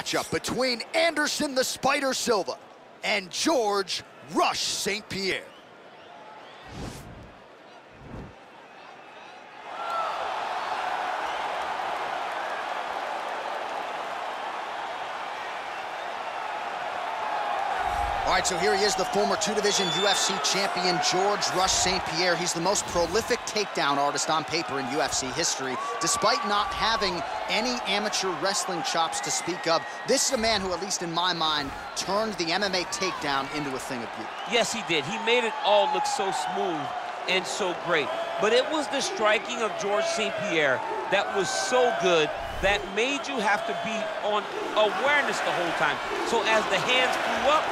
matchup between Anderson the Spider Silva and George Rush St-Pierre. All right, so here he is, the former two-division UFC champion, George Rush St-Pierre. He's the most prolific takedown artist on paper in UFC history. Despite not having any amateur wrestling chops to speak of, this is a man who, at least in my mind, turned the MMA takedown into a thing of beauty. Yes, he did. He made it all look so smooth and so great. But it was the striking of George St-Pierre that was so good that made you have to be on awareness the whole time. So as the hands flew up,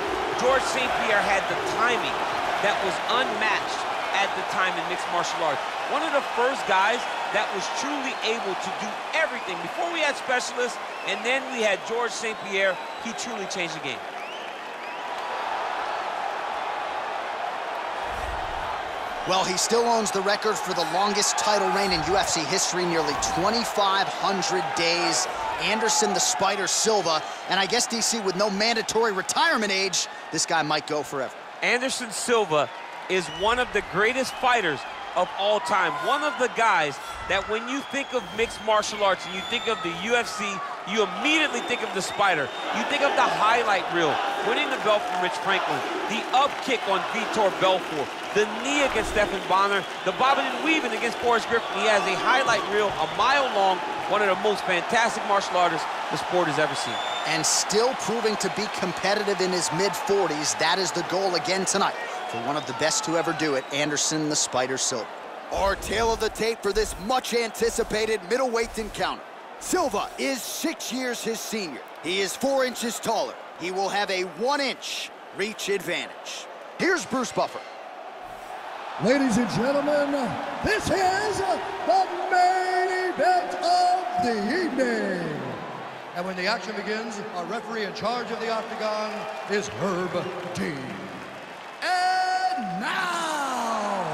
George St-Pierre had the timing that was unmatched at the time in mixed martial arts. One of the first guys that was truly able to do everything. Before we had specialists, and then we had George St-Pierre, he truly changed the game. Well, he still owns the record for the longest title reign in UFC history, nearly 2,500 days. Anderson the Spider Silva, and I guess, DC, with no mandatory retirement age, this guy might go forever. Anderson Silva is one of the greatest fighters of all time. One of the guys that when you think of mixed martial arts and you think of the UFC, you immediately think of the Spider. You think of the highlight reel, winning the belt from Rich Franklin, the up kick on Vitor Belfort, the knee against Stephan Bonner, the bobbing and weaving against Forrest Griffin. He has a highlight reel a mile long, one of the most fantastic martial artists the sport has ever seen. And still proving to be competitive in his mid-40s. That is the goal again tonight for one of the best to ever do it, Anderson the Spider Silva. Our tail of the tape for this much-anticipated middleweight encounter. Silva is 6 years his senior. He is 4 inches taller. He will have a 1-inch reach advantage. Here's Bruce Buffer. Ladies and gentlemen, this is the main event of the evening. And when the action begins, our referee in charge of the octagon is Herb Dean. And now,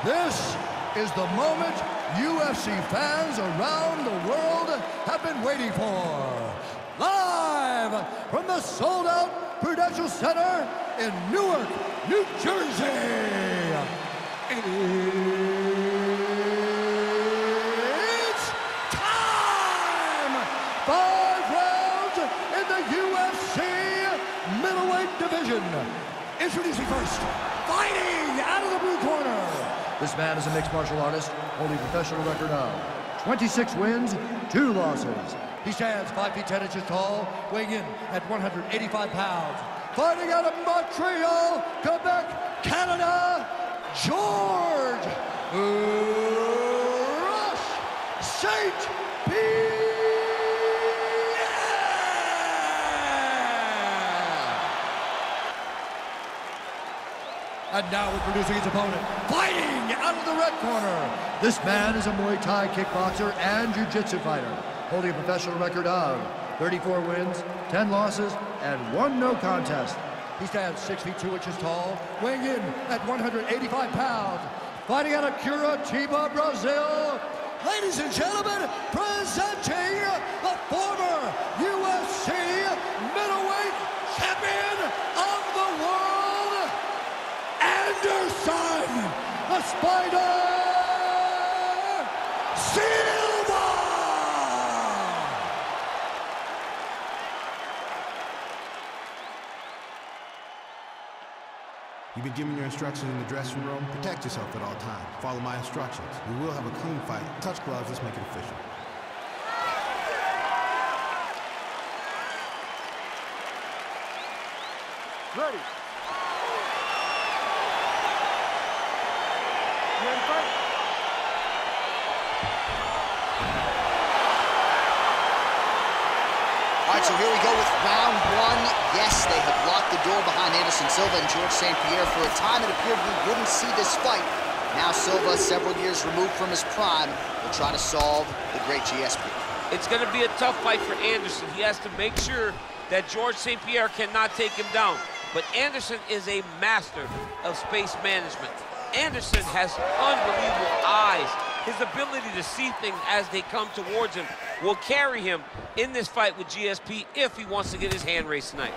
this is the moment UFC fans around the world have been waiting for. Live from the sold-out Prudential Center in Newark, New Jersey. It's time! 5 rounds in the UFC middleweight division. Introducing first, fighting out of the blue corner. This man is a mixed martial artist, holding a professional record of 26 wins, 2 losses. He stands 5 feet 10 inches tall, weighing in at 185 pounds. Fighting out of Montreal, Quebec, Canada, George Rush St-Pierre. And now introducing his opponent, fighting out of the red corner. This man is a Muay Thai kickboxer and jiu-jitsu fighter, holding a professional record of 34 wins, 10 losses, and 1 no contest. He stands 6 feet 2 inches tall, weighing in at 185 pounds. Fighting out of Curitiba, Brazil. Ladies and gentlemen, presenting the former UFC middleweight champion of the world, Anderson the Spider Silva! You've been given your instructions in the dressing room. Protect yourself at all times. Follow my instructions. We will have a clean fight. Touch gloves, let's make it official. Ready. You ready to fight? All right, so here we go with round 1. Yes, they have locked the door behind Anderson Silva and George St-Pierre. For a time, it appeared we wouldn't see this fight. Now Silva, several years removed from his prime, will try to solve the great GSP. It's going to be a tough fight for Anderson. He has to make sure that George St-Pierre cannot take him down. But Anderson is a master of space management. Anderson has unbelievable eyes. his ability to see things as they come towards him will carry him in this fight with GSP if he wants to get his hand raised tonight.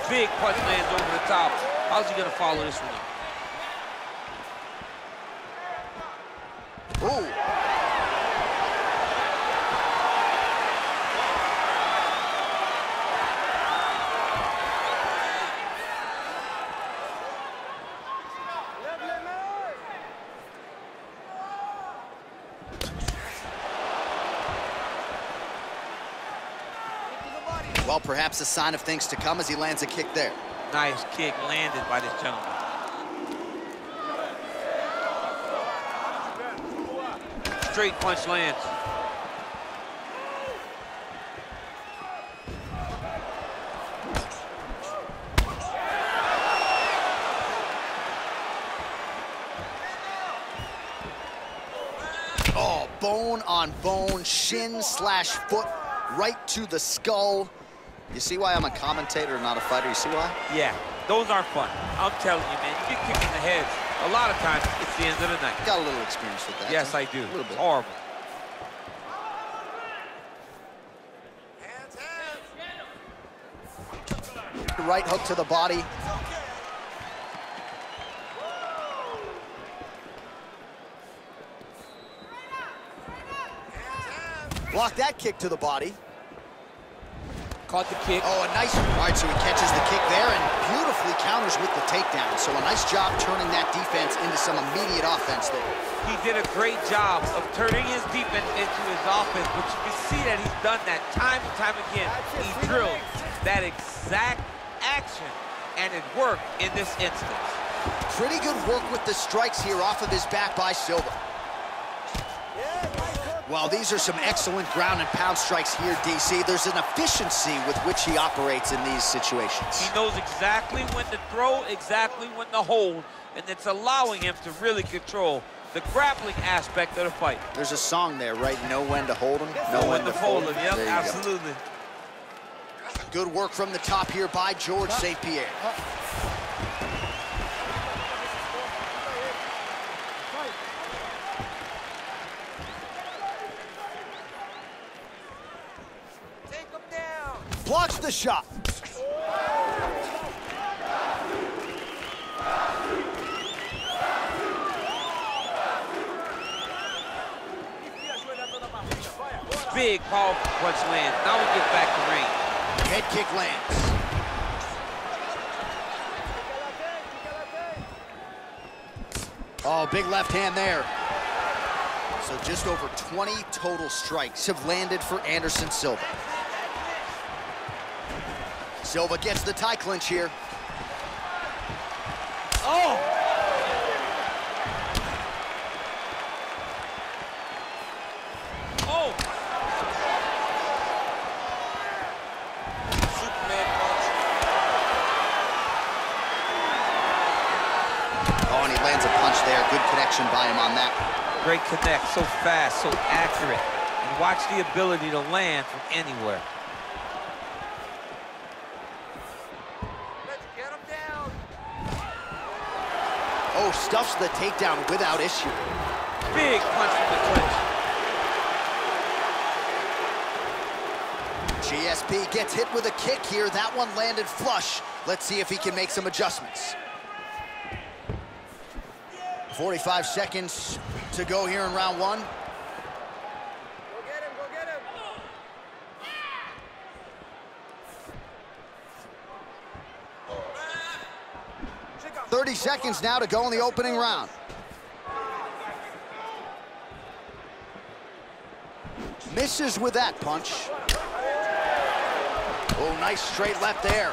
Big punch lands over the top. How's he gonna follow this one up? Ooh. Well, perhaps a sign of things to come as he lands a kick there. Nice kick landed by this gentleman. Straight punch lands. Oh, bone on bone, shin slash foot, right to the skull. You see why I'm a commentator, not a fighter? You see why? Yeah, those aren't fun. I'm telling you, man, you get kicked in the head. A lot of times, it's the end of the night. Got a little experience with that. Yes, huh? I do. A little bit. Horrible. Right hook to the body. Block that kick to the body. Caught the kick. Oh, a nice, all right, so he catches the kick there and beautifully counters with the takedown. So a nice job turning that defense into some immediate offense there. He did a great job of turning his defense into his offense, but you can see that he's done that time and time again. He drilled that exact action, and it worked in this instance. Pretty good work with the strikes here off of his back by Silva. Well, these are some excellent ground and pound strikes here, DC. There's an efficiency with which he operates in these situations. He knows exactly when to throw, exactly when to hold, and it's allowing him to really control the grappling aspect of the fight. There's a song there, right? Know when to hold him, Know when to fold him. Yep, there you absolutely. Go. Good work from the top here by George St-Pierre. Blocks the shot. Big, powerful punch lands. Now we get back to range. Head kick lands. Oh, big left hand there. So just over 20 total strikes have landed for Anderson Silva. Silva gets the tie clinch here. Oh! Oh! Superman punch. Oh, and he lands a punch there. Good connection by him on that. Great connect, so fast, so accurate. And watch the ability to land from anywhere. Oh, stuffs the takedown without issue. Big punch from the clinch. GSP gets hit with a kick here. That one landed flush. Let's see if he can make some adjustments. 45 seconds to go here in round one. Go get him, go get him. 30 seconds now to go in the opening round. Misses with that punch. Oh, nice straight left there.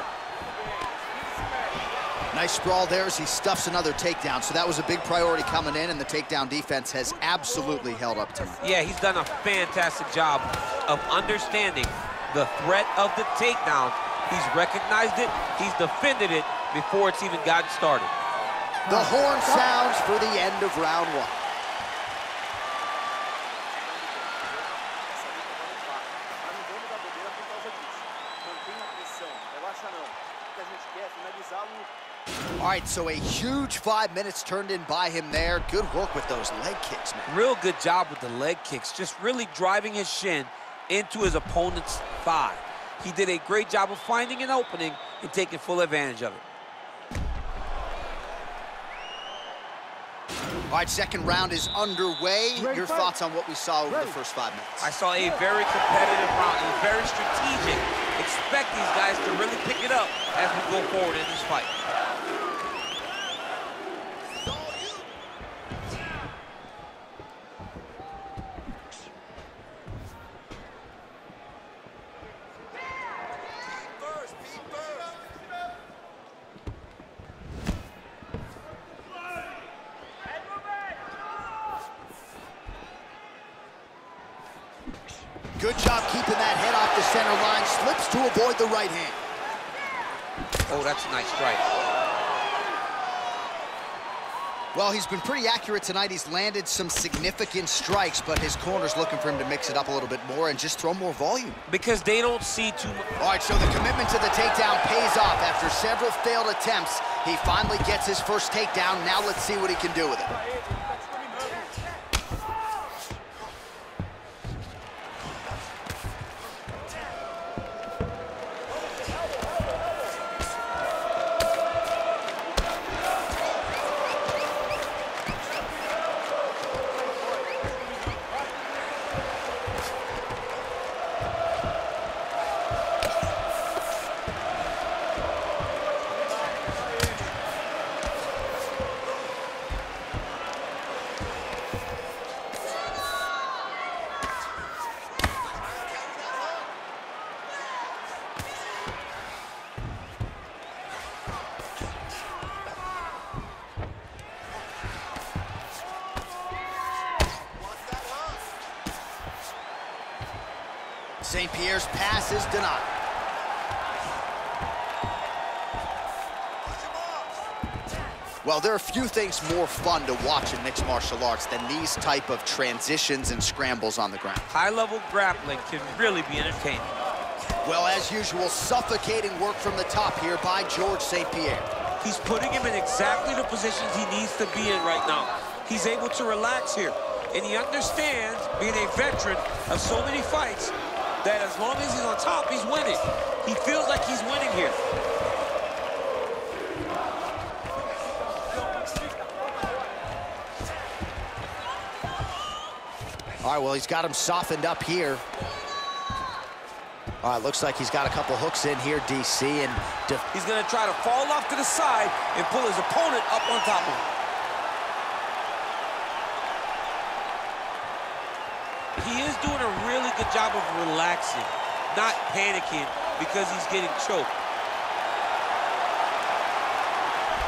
Nice sprawl there as he stuffs another takedown. So that was a big priority coming in, and the takedown defense has absolutely held up tonight. Yeah, he's done a fantastic job of understanding the threat of the takedown. He's recognized it, he's defended it before it's even gotten started. The horn sounds for the end of round one. Relaxa não. O que a gente quer é finalizá-lo All right, so a huge 5 minutes turned in by him there. Good work with those leg kicks, man. Real good job with the leg kicks, just really driving his shin into his opponent's thigh. He did a great job of finding an opening and taking full advantage of it. All right, second round is underway. Your thoughts on what we saw over the first 5 minutes? I saw a very competitive round. It was very strategic. Expect these guys to really pick it up as we go forward in this fight. Good job keeping that head off the center line. Slips to avoid the right hand. Oh, that's a nice strike. Well, he's been pretty accurate tonight. He's landed some significant strikes, but his corner's looking for him to mix it up a little bit more and just throw more volume. Because they don't see too much. All right, so the commitment to the takedown pays off. After several failed attempts, he finally gets his first takedown. Now let's see what he can do with it. St-Pierre's pass is denied. Well, there are few things more fun to watch in mixed martial arts than these type of transitions and scrambles on the ground. High-level grappling can really be entertaining. Well, as usual, suffocating work from the top here by George St-Pierre. He's putting him in exactly the positions he needs to be in right now. He's able to relax here, and he understands, being a veteran of so many fights, that as long as he's on top, he's winning. He feels like he's winning here. All right, well, he's got him softened up here. All right, looks like he's got a couple hooks in here, DC, and he's gonna try to fall off to the side and pull his opponent up on top of him. He is doing a really good job of relaxing, not panicking because he's getting choked.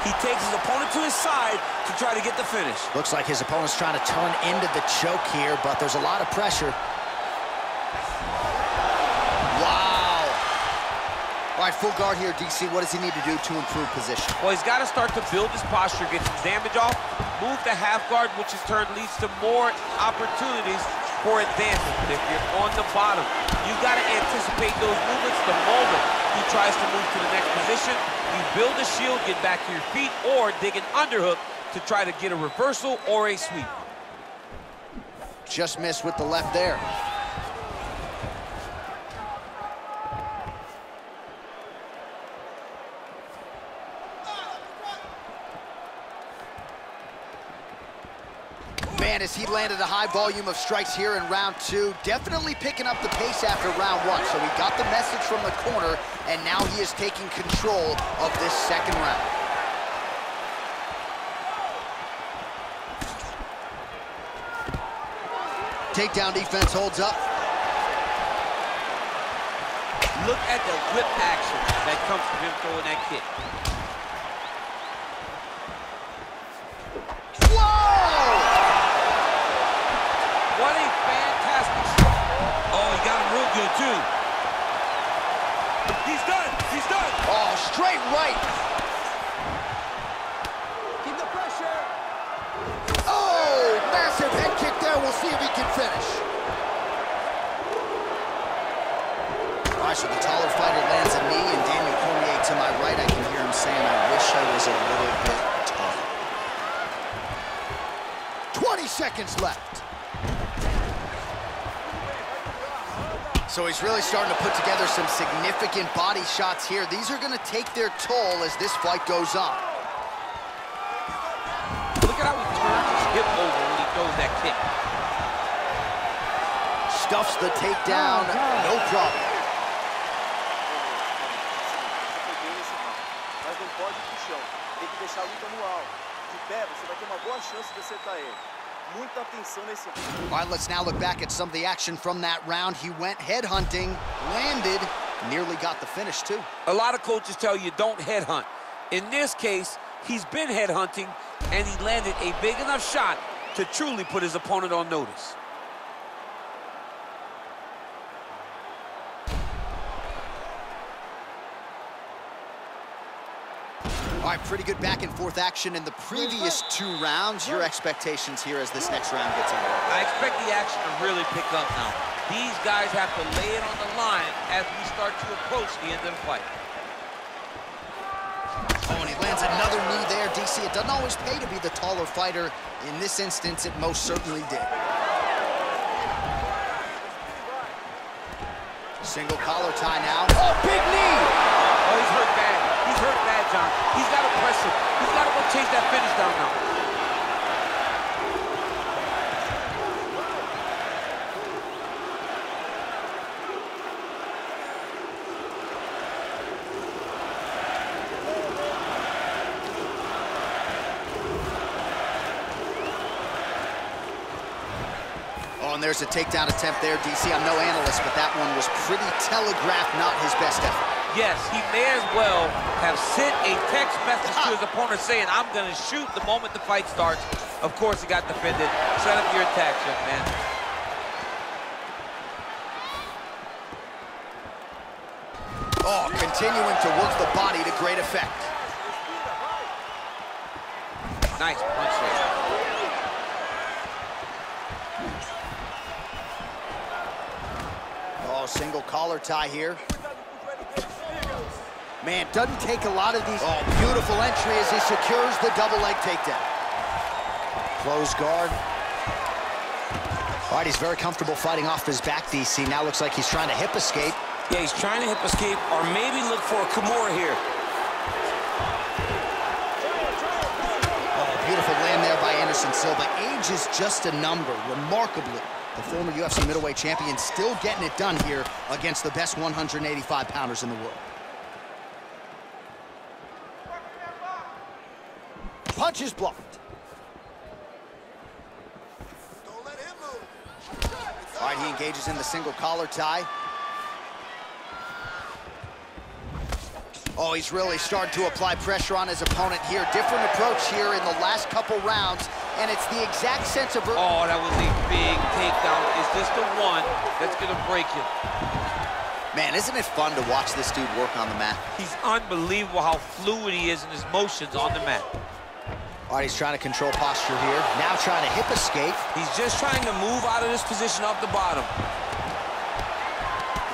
He takes his opponent to his side to try to get the finish. Looks like his opponent's trying to turn into the choke here, but there's a lot of pressure. Wow. All right, full guard here, DC. What does he need to do to improve position? Well, he's got to start to build his posture, get some damage off, move the half guard, which in turn leads to more opportunities for advancement. But if you're on the bottom, you've got to anticipate those movements the moment he tries to move to the next position. You build a shield, get back to your feet, or dig an underhook to try to get a reversal or a sweep. Just missed with the left there. Man, as he landed a high volume of strikes here in round two, definitely picking up the pace after round one. So he got the message from the corner, and now he is taking control of this second round. Takedown defense holds up. Look at the whip action that comes from him throwing that kick. Too. He's done. He's done. Oh, straight right. Keep the pressure. Oh, massive head kick there. We'll see if he can finish. All right, so the taller fighter lands a knee, and Daniel Cormier to my right, I can hear him saying, I wish I was a seconds left. So he's really starting to put together some significant body shots here. These are going to take their toll as this fight goes on. Look at how he turns his hip over when he throws that kick. Stuffs the takedown, no problem. Mas não pode ir pro chão. Tem que deixar a luta no alto. De pé, você vai ter uma boa chance de acertar ele. Muita atenção nesse. All right, let's now look back at some of the action from that round. He went headhunting, landed, nearly got the finish too. A lot of coaches tell you don't headhunt. In this case, he's been headhunting, and he landed a big enough shot to truly put his opponent on notice. All right, pretty good back-and-forth action in the previous 2 rounds. Your expectations here as this next round gets underway? I expect the action to really pick up now. These guys have to lay it on the line as we start to approach the end of the fight. Oh, and he lands another knee there, DC. It doesn't always pay to be the taller fighter. In this instance, it most certainly did. Single collar tie now. Oh, big knee! Oh, he's hurt bad. He's hurt bad, John. He's got to press him. He's got to go chase that finish down now. Oh, and there's a takedown attempt there, DC. I'm no analyst, but that one was pretty telegraphed, not his best effort. Yes, he may as well have sent a text message to his opponent saying, I'm going to shoot the moment the fight starts. Of course, he got defended. Set up your attacks, young man. Oh, continuing to work the body to great effect. Nice punch there. Oh, single collar tie here. Man, doesn't take a lot of these. Oh, beautiful entry as he secures the double leg takedown. Close guard. All right, he's very comfortable fighting off his back, DC. Now looks like he's trying to hip escape. Yeah, he's trying to hip escape or maybe look for a Kimura here. Oh, beautiful land there by Anderson Silva. Age is just a number, remarkably. The former UFC middleweight champion still getting it done here against the best 185-pounders in the world. Punch is blocked. Don't let him move. All right, he engages in the single collar tie. Oh, he's really starting to apply pressure on his opponent here. Different approach here in the last couple rounds, and it's the exact sense of... Oh, that was a big takedown. Is this the one that's going to break him? Man, isn't it fun to watch this dude work on the mat? He's unbelievable how fluid he is in his motions on the mat. All right, he's trying to control posture here. Now trying to hip escape. He's just trying to move out of this position off the bottom.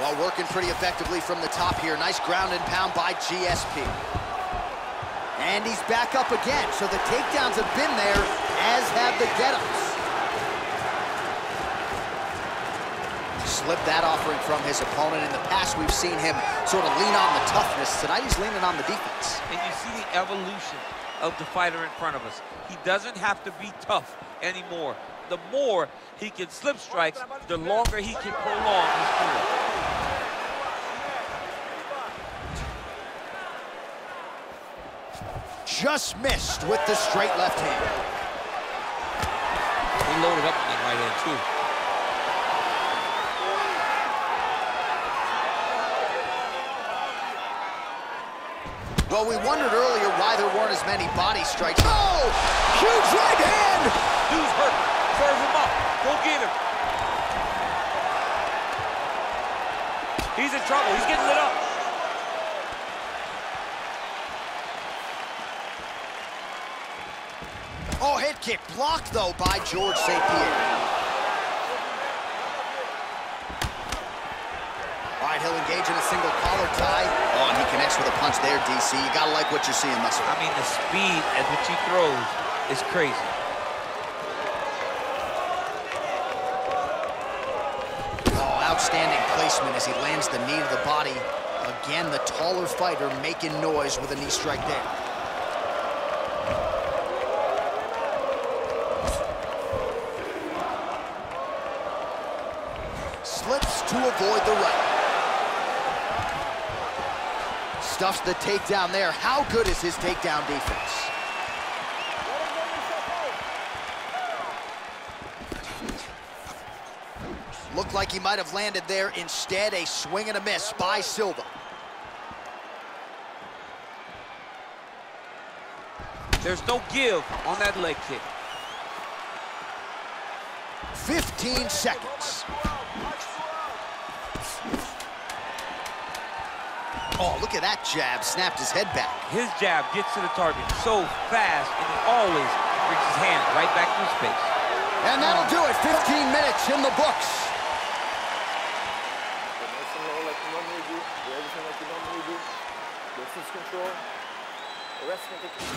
While working pretty effectively from the top here. Nice ground and pound by GSP. And he's back up again. So the takedowns have been there, as have the get-ups. Slipped that offering from his opponent. In the past, we've seen him sort of lean on the toughness. Tonight, he's leaning on the defense. And you see the evolution of the fighter in front of us. He doesn't have to be tough anymore. The more he can slip strikes, the longer he can prolong his career. Just missed with the straight left hand. He loaded up on that right hand, too. Well, we wondered earlier why there weren't as many body strikes. Oh! Huge right hand! Dude's hurt. Serve him up. Go get him. He's in trouble. He's getting lit up. Oh, head kick blocked, though, by George St-Pierre. All right, he'll engage in a single collar tie. Oh, and he connects with a punch there, DC. You gotta like what you're seeing thus far. I mean, the speed at which he throws is crazy. Outstanding placement as he lands the knee to the body. Again, the taller fighter making noise with a knee strike there. Slips to avoid the right. Stuffs the takedown there. How good is his takedown defense? Looked like he might have landed there. Instead, a swing and a miss by Silva. There's no give on that leg kick. 15 seconds. Oh, look at that jab. Snapped his head back. His jab gets to the target so fast, and it always brings his hand right back to his face. And that'll do it. 15 minutes in the books.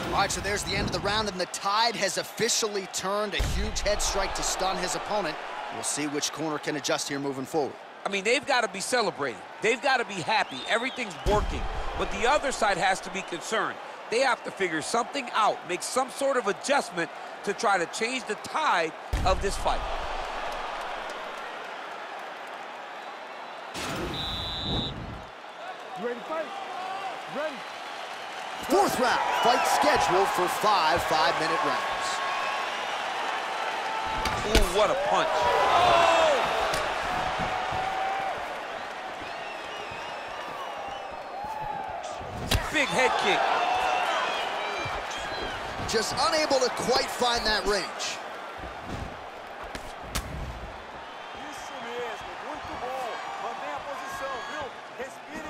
All right, so there's the end of the round, and the tide has officially turned. A huge head strike to stun his opponent. We'll see which corner can adjust here moving forward. I mean, they've got to be celebrating. They've got to be happy. Everything's working. But the other side has to be concerned. They have to figure something out, make some sort of adjustment to try to change the tide of this fight. You ready to fight? Ready. Fourth round, fight scheduled for 5 5-minute rounds. Ooh, what a punch. Oh! Big head kick. Just unable to quite find that range.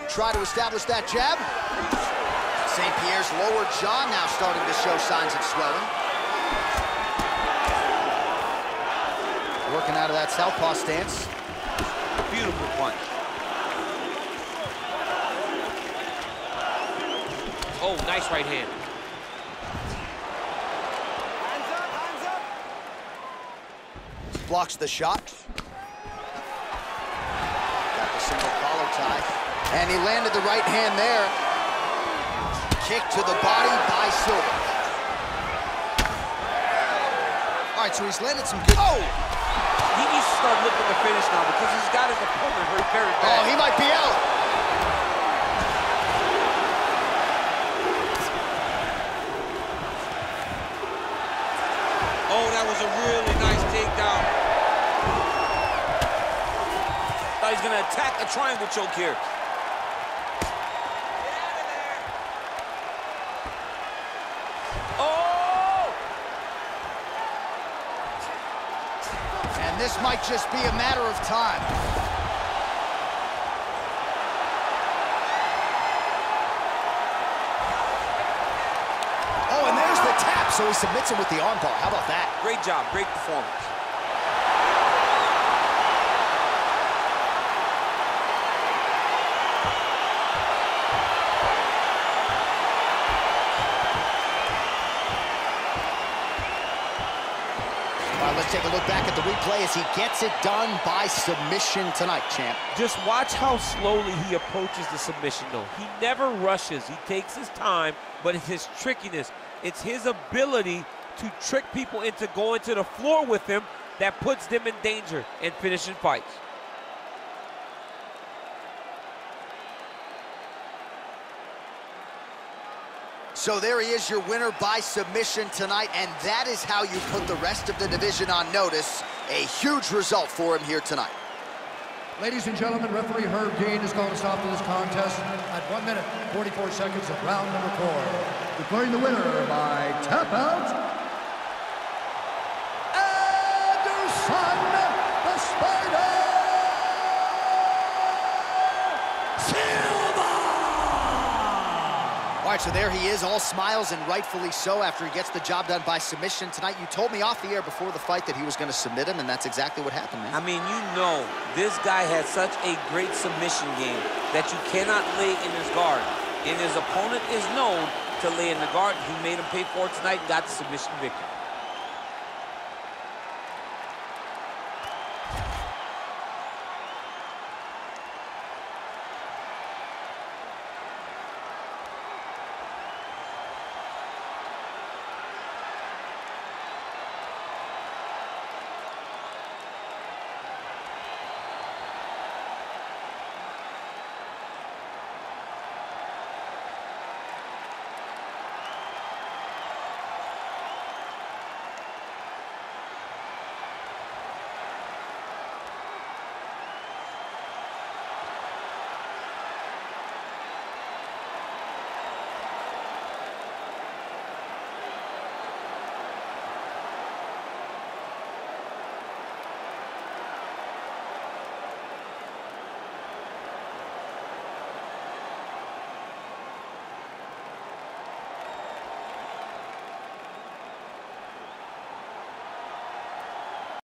Try to establish that jab. St-Pierre's lower jaw now starting to show signs of swelling. Working out of that southpaw stance. Beautiful punch. Oh, nice right hand. Hands up, hands up. Blocks the shot. Got the single collar tie. And he landed the right hand there. Kick to the body by Silva. All right, so he's landed some good... Oh! He needs to start looking to finish now because he's got his opponent hurt very bad. Oh, he might be out. Oh, that was a really nice takedown. Thought he's gonna attack a triangle choke here. Oh! And this might just be a matter of time. Oh, and there's the tap, so he submits him with the armbar. How about that? Great job, great performance. All right, let's take a look back at the replay as he gets it done by submission tonight, champ. Just watch how slowly he approaches the submission, though. He never rushes. He takes his time, but it's his trickiness. It's his ability to trick people into going to the floor with him that puts them in danger and finishing fights. So there he is, your winner by submission tonight, and that is how you put the rest of the division on notice. A huge result for him here tonight. Ladies and gentlemen, referee Herb Dean has called a stop to this contest at 1 minute, 44 seconds of round number 4. Declaring the winner by tap out, Anderson the Spider Silva! All right, so there he is, all smiles and rightfully so after he gets the job done by submission tonight. You told me off the air before the fight that he was going to submit him, and that's exactly what happened, man. I mean, you know, this guy has such a great submission game that you cannot lay in his guard. And his opponent is known to lay in the guard. He made him pay for it tonight and got the submission victory.